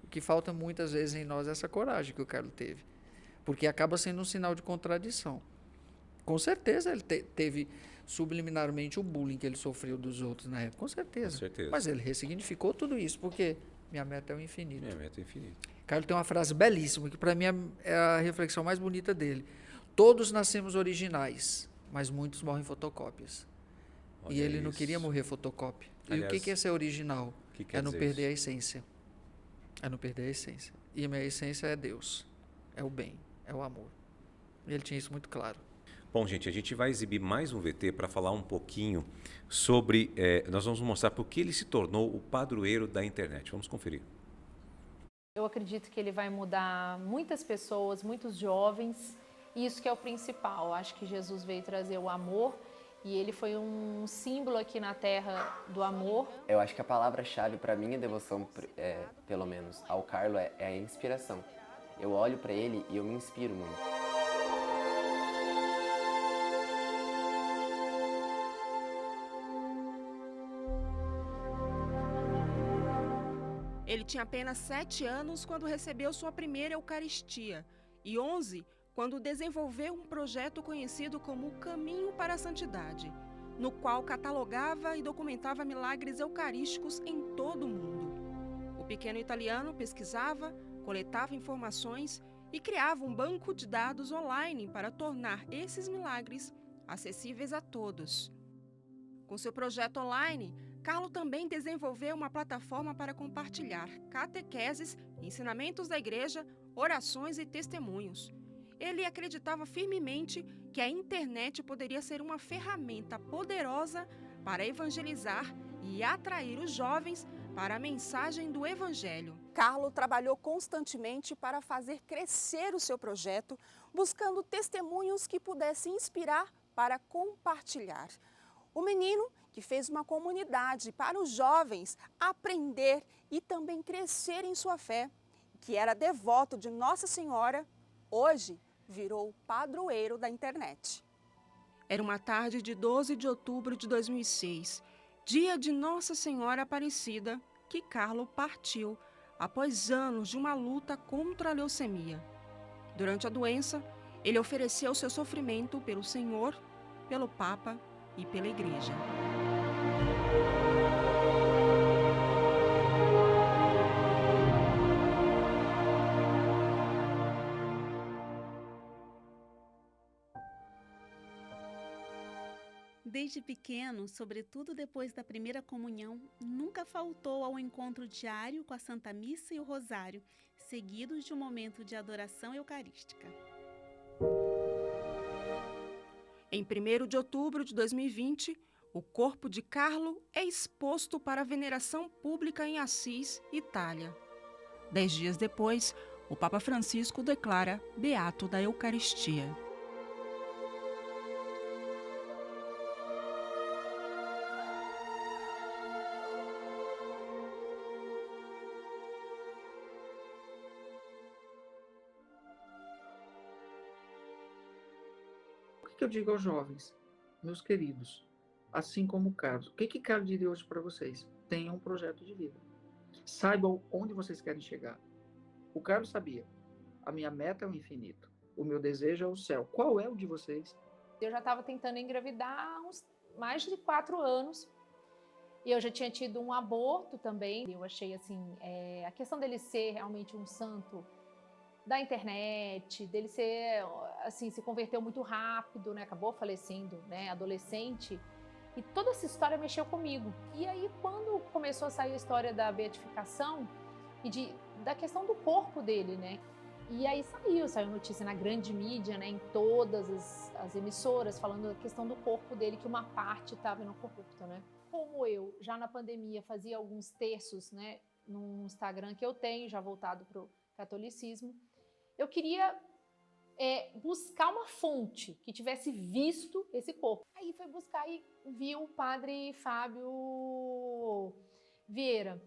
O que falta muitas vezes em nós é essa coragem que o Carlo teve, porque acaba sendo um sinal de contradição. Com certeza ele teve subliminarmente o bullying que ele sofreu dos outros na época, com certeza. Mas ele ressignificou tudo isso, porque minha meta é o infinito. Minha meta é o infinito. Carlo tem uma frase belíssima, que para mim é a reflexão mais bonita dele. Todos nascemos originais, mas muitos morrem fotocópias. E ele não queria morrer fotocópia. Aliás, e o que é ser original? É não perder a essência. É não perder a essência. E a minha essência é Deus. É o bem. É o amor. E ele tinha isso muito claro. Bom, gente, a gente vai exibir mais um VT para falar um pouquinho sobre... nós vamos mostrar por que ele se tornou o padroeiro da internet. Vamos conferir. Eu acredito que ele vai mudar muitas pessoas, muitos jovens. E isso que é o principal. Eu acho que Jesus veio trazer o amor e ele foi um símbolo aqui na Terra do amor. Eu acho que a palavra-chave para minha devoção, pelo menos ao Carlo, é a inspiração. Eu olho para ele e eu me inspiro muito. Ele tinha apenas 7 anos quando recebeu sua primeira Eucaristia e 11 quando desenvolveu um projeto conhecido como o Caminho para a Santidade, no qual catalogava e documentava milagres eucarísticos em todo o mundo. O pequeno italiano pesquisava, coletava informações e criava um banco de dados online para tornar esses milagres acessíveis a todos. Com seu projeto online, Carlo também desenvolveu uma plataforma para compartilhar catequeses, ensinamentos da igreja, orações e testemunhos. Ele acreditava firmemente que a internet poderia ser uma ferramenta poderosa para evangelizar e atrair os jovens para a mensagem do Evangelho. Carlo trabalhou constantemente para fazer crescer o seu projeto, buscando testemunhos que pudessem inspirar para compartilhar. O menino que fez uma comunidade para os jovens aprender e também crescer em sua fé, que era devoto de Nossa Senhora, hoje virou padroeiro da internet. Era uma tarde de 12 de outubro de 2006, dia de Nossa Senhora Aparecida, que Carlo partiu após anos de uma luta contra a leucemia. Durante a doença, ele ofereceu seu sofrimento pelo Senhor, pelo Papa e pela Igreja. Desde pequeno, sobretudo depois da primeira comunhão, nunca faltou ao encontro diário com a Santa Missa e o Rosário, seguidos de um momento de adoração eucarística. Em 1º de outubro de 2020, o corpo de Carlo é exposto para veneração pública em Assis, Itália. 10 dias depois, o Papa Francisco declara beato da Eucaristia. O que eu digo aos jovens, meus queridos, assim como o Carlos? O que Carlos diria hoje para vocês? Tenham um projeto de vida. Saibam onde vocês querem chegar. O Carlos sabia. A minha meta é o infinito. O meu desejo é o céu. Qual é o de vocês? Eu já estava tentando engravidar há uns mais de 4 anos. E eu já tinha tido um aborto também. Eu achei assim, a questão dele ser realmente um santo da internet, dele ser, assim, se converteu muito rápido, né? Acabou falecendo, né? Adolescente. E toda essa história mexeu comigo. E aí, quando começou a sair a história da beatificação e da questão do corpo dele, né? E aí saiu notícia na grande mídia, né? Em todas as emissoras, falando da questão do corpo dele, que uma parte estava incorrupta, né? Como eu, já na pandemia, fazia alguns terços, né? No Instagram que eu tenho, já voltado para o catolicismo, eu queria buscar uma fonte que tivesse visto esse corpo. Aí foi buscar e vi o padre Fábio Vieira.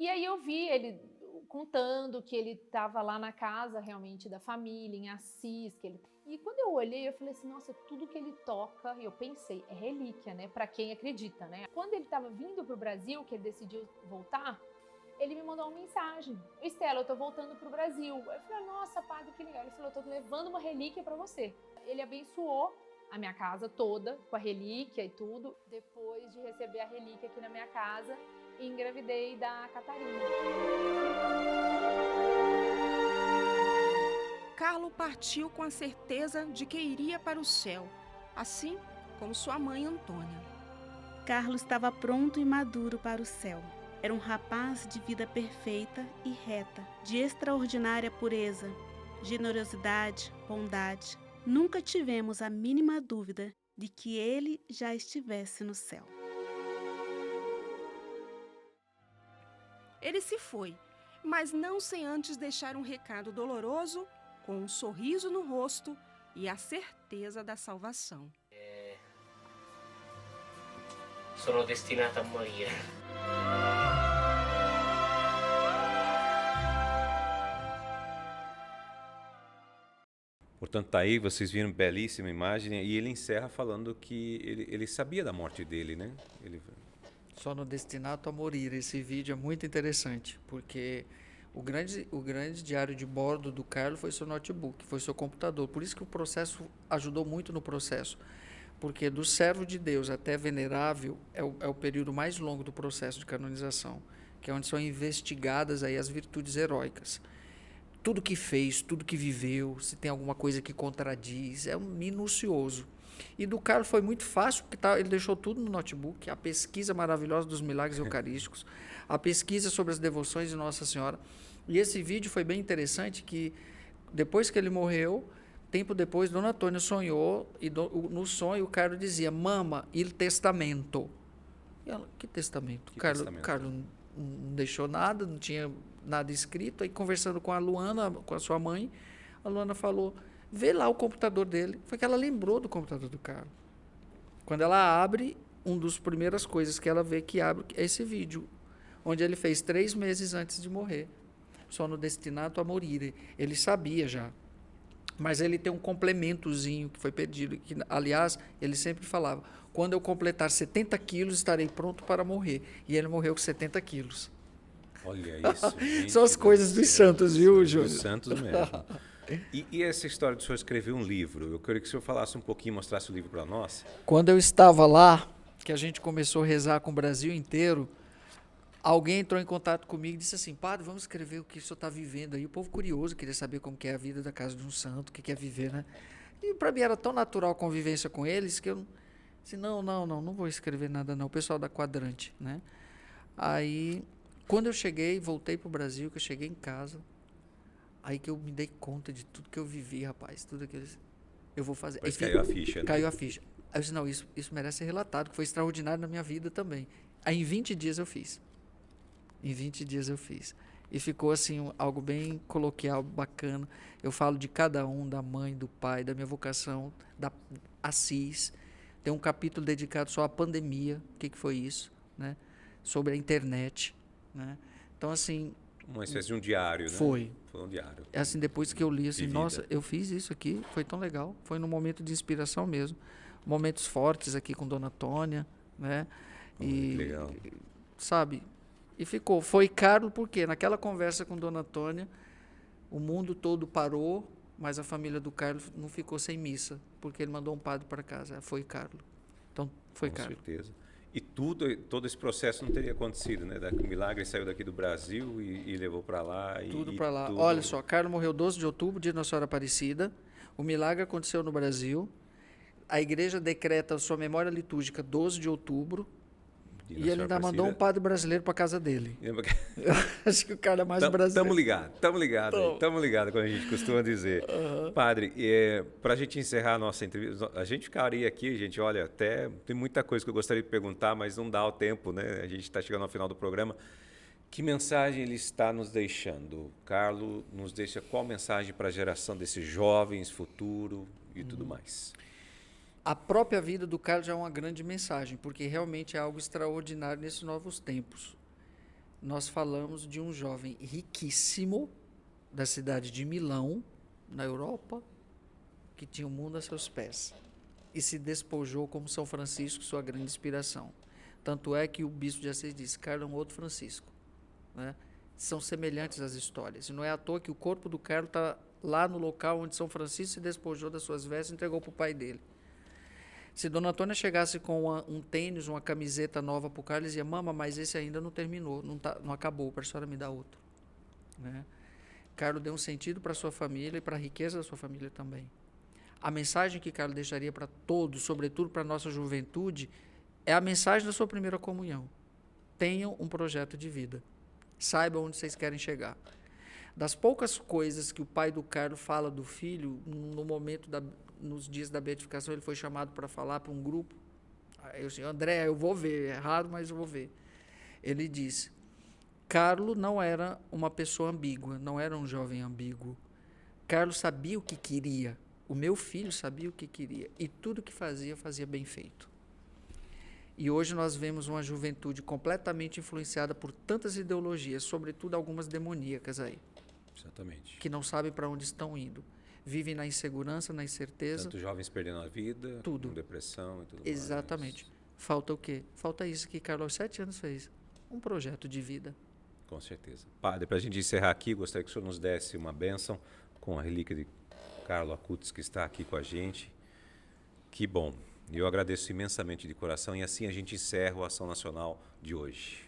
E aí eu vi ele contando que ele estava lá na casa realmente da família, em Assis. E quando eu olhei, eu falei assim, nossa, tudo que ele toca, eu pensei, é relíquia, né? Para quem acredita, né? Quando ele estava vindo para o Brasil, que ele decidiu voltar, ele me mandou uma mensagem. Estela, eu tô voltando pro Brasil. Eu falei, nossa, padre, que legal. Ele falou, eu tô levando uma relíquia para você. Ele abençoou a minha casa toda, com a relíquia e tudo. Depois de receber a relíquia aqui na minha casa, engravidei da Catarina. Carlo partiu com a certeza de que iria para o céu, assim como sua mãe Antônia. Carlo estava pronto e maduro para o céu. Era um rapaz de vida perfeita e reta, de extraordinária pureza, generosidade, bondade. Nunca tivemos a mínima dúvida de que ele já estivesse no céu. Ele se foi, mas não sem antes deixar um recado doloroso, com um sorriso no rosto e a certeza da salvação. Sono destinata a morire. Portanto, tá aí, vocês viram belíssima imagem, e ele encerra falando que ele sabia da morte dele, né? Sono destinato a morire. Esse vídeo é muito interessante, porque o grande diário de bordo do Carlo foi seu notebook, foi seu computador. Por isso que o processo ajudou muito no processo, porque do servo de Deus até venerável é o período mais longo do processo de canonização, que é onde são investigadas aí as virtudes heróicas. Tudo que fez, tudo que viveu, se tem alguma coisa que contradiz, é minucioso. E do Carlos foi muito fácil, porque ele deixou tudo no notebook, a pesquisa maravilhosa dos milagres eucarísticos, a pesquisa sobre as devoções de Nossa Senhora. E esse vídeo foi bem interessante, que depois que ele morreu, tempo depois, Dona Antônia sonhou, e no sonho o Carlos dizia, mama, il testamento. E ela, que testamento? Carlos não deixou nada, não tinha nada escrito. Aí conversando com a Luana, com a sua mãe, a Luana falou, vê lá o computador dele. Foi que ela lembrou do computador do Carlos. Quando ela abre, uma das primeiras coisas que ela vê que abre é esse vídeo, onde ele fez 3 meses antes de morrer. Sono destinato a morire. Ele sabia já. Mas ele tem um complementozinho que foi pedido, que, aliás, ele sempre falava, quando eu completar 70 quilos, estarei pronto para morrer. E ele morreu com 70 quilos. Olha isso, gente. São as coisas dos santos, viu, Júlio? Dos santos mesmo. E essa história de o senhor escrever um livro? Eu queria que o senhor falasse um pouquinho, mostrasse o livro para nós. Quando eu estava lá, que a gente começou a rezar com o Brasil inteiro, alguém entrou em contato comigo e disse assim, padre, vamos escrever o que o senhor está vivendo aí. O povo curioso, queria saber como que é a vida da casa de um santo, o que é viver, né? E para mim era tão natural a convivência com eles que eu disse, não vou escrever nada não, o pessoal da Quadrante, né? Aí, quando eu cheguei, voltei para o Brasil, que eu cheguei em casa, aí que eu me dei conta de tudo que eu vivi, rapaz, tudo aquilo. eu vou fazer. Mas caiu a ficha, né? Caiu a ficha. Aí eu disse, não, isso merece ser relatado, que foi extraordinário na minha vida também. Aí em 20 dias eu fiz. Em 20 dias eu fiz. E ficou assim, algo bem coloquial, bacana. Eu falo de cada um, da mãe, do pai, da minha vocação, da Assis. Tem um capítulo dedicado só à pandemia, o que foi isso, né? Sobre a internet, né? Então, assim... Uma espécie de um diário, né? Foi. Foi um diário. É assim, depois que eu li, assim, De nossa, vida. eu fiz isso aqui, foi tão legal. Foi num momento de inspiração mesmo. Momentos fortes aqui com Dona Tônia, né? Que legal. Sabe? E ficou. Foi Carlo porque naquela conversa com Dona Tônia, o mundo todo parou, mas a família do Carlos não ficou sem missa, porque ele mandou um padre para casa. Foi Carlo. Então, foi Carlo. Com certeza. E todo esse processo não teria acontecido, né? O milagre saiu daqui do Brasil e levou para lá. Tudo para lá. Olha só, Carlo morreu 12 de outubro, dia de Nossa Senhora Aparecida. O milagre aconteceu no Brasil. A igreja decreta sua memória litúrgica 12 de outubro. E ele ainda mandou um padre brasileiro para casa dele. Eu acho que o cara é mais brasileiro. Estamos ligados, como a gente costuma dizer. Padre, para a gente encerrar a nossa entrevista, a gente ficaria aqui, gente, olha, até tem muita coisa que eu gostaria de perguntar, mas não dá o tempo, né? A gente está chegando ao final do programa. Que mensagem ele está nos deixando? Carlo nos deixa qual mensagem para a geração desses jovens, futuro e tudo mais? A própria vida do Carlos já é uma grande mensagem, porque realmente é algo extraordinário nesses novos tempos. Nós falamos de um jovem riquíssimo da cidade de Milão, na Europa, que tinha o mundo a seus pés e se despojou como São Francisco, sua grande inspiração. Tanto é que o bispo de Assis disse, Carlos é um outro Francisco, né? São semelhantes as histórias. E não é à toa que o corpo do Carlos está lá no local onde São Francisco se despojou das suas vestes e entregou para o pai dele. Se Dona Antônia chegasse com um tênis, uma camiseta nova para o Carlos, dizia, mama, mas esse ainda não terminou, não acabou, para a senhora me dar outro. Né? Carlos deu um sentido para a sua família e para a riqueza da sua família também. A mensagem que Carlos deixaria para todos, sobretudo para a nossa juventude, é a mensagem da sua primeira comunhão. Tenham um projeto de vida. Saibam onde vocês querem chegar. Das poucas coisas que o pai do Carlos fala do filho, no momento nos dias da beatificação, ele foi chamado para falar para um grupo. Eu disse, André, eu vou ver, é raro, mas eu vou ver. Ele disse, Carlos não era uma pessoa ambígua, não era um jovem ambíguo. Carlos sabia o que queria, o meu filho sabia o que queria, e tudo que fazia, fazia bem feito. E hoje nós vemos uma juventude completamente influenciada por tantas ideologias, sobretudo algumas demoníacas aí. Exatamente. Que não sabem para onde estão indo. Vivem na insegurança, na incerteza. Tanto jovens perdendo a vida, tudo. Com depressão e tudo Exatamente. Mais. Falta o quê? Falta isso que Carlos, aos 7 anos, fez. Um projeto de vida. Com certeza. Padre, para a gente encerrar aqui, gostaria que o senhor nos desse uma bênção com a relíquia de Carlo Acutis, que está aqui com a gente. Que bom. E eu agradeço imensamente de coração. E assim a gente encerra o Ação Nacional de hoje.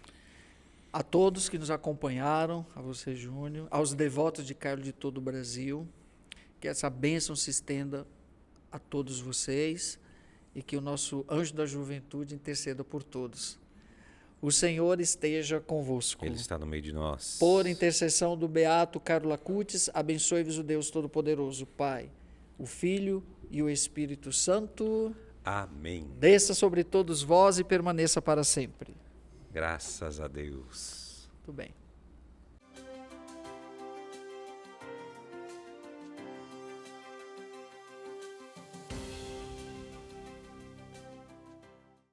A todos que nos acompanharam, a você, Júnior, aos devotos de Carlos de todo o Brasil, que essa bênção se estenda a todos vocês e que o nosso anjo da juventude interceda por todos. O Senhor esteja convosco. Ele está no meio de nós. Por intercessão do beato Carlo Acutis, abençoe-vos o Deus Todo-Poderoso, Pai, o Filho e o Espírito Santo. Amém. Desça sobre todos vós e permaneça para sempre. Graças a Deus. Muito bem.